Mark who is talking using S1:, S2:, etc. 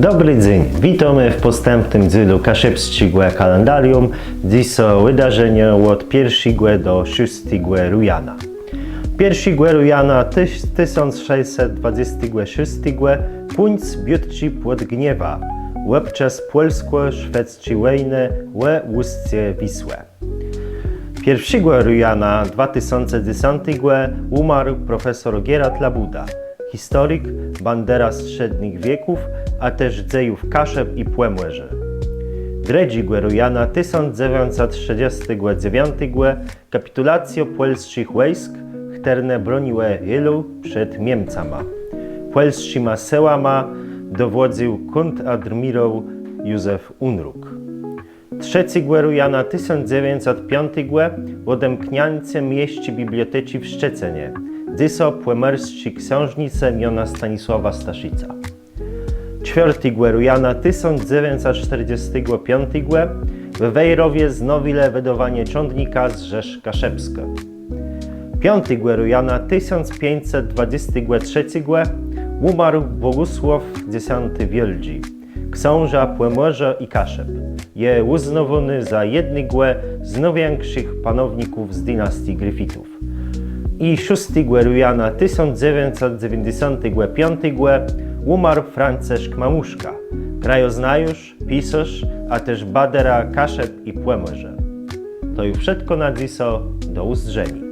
S1: Dobry dzień, witamy w postępnym dzylu kaszebskiego kalendarium. Dziś są wydarzenia od 1 do 6 rujana. 1 rujana 1626 punc biutci pod gniewa, łebczas polsko-szwedzkiej wojny we ustce Wisłe. 1 rujana 2010 umarł profesor Gerard Labuda, historyk, bandera średnich wieków, a też dziejów Kaszeb i Płemłerzy. 2 rujana 1939 kapitulacja polskich wojsk, które broniły Wielu przed Niemcami. Polskimi siłami dowodził kontradmirał Józef Unruk. 3 rujana 1905 odemknięcie mieści biblioteki w Szczecenie, gdzie są płemerscy księżnicy miana Stanisława Staszica. 4 rujana 1945 w Wejrowie znowile wydawanie ciągnika z Rzesz Kaszebska. 5 rujana 1523 umarł Bogusław X Wielgi, książę Płemorza i Kaszeb. Je uznawany za jednego z największych panowników z dynastii Gryfitów. I 6 rujana 1995 umarł Franciszek Mamuszka, krajoznawca, pisarz, a też badera Kaszeb i Płemorza. To już wszystko na dziś, do usłyszenia.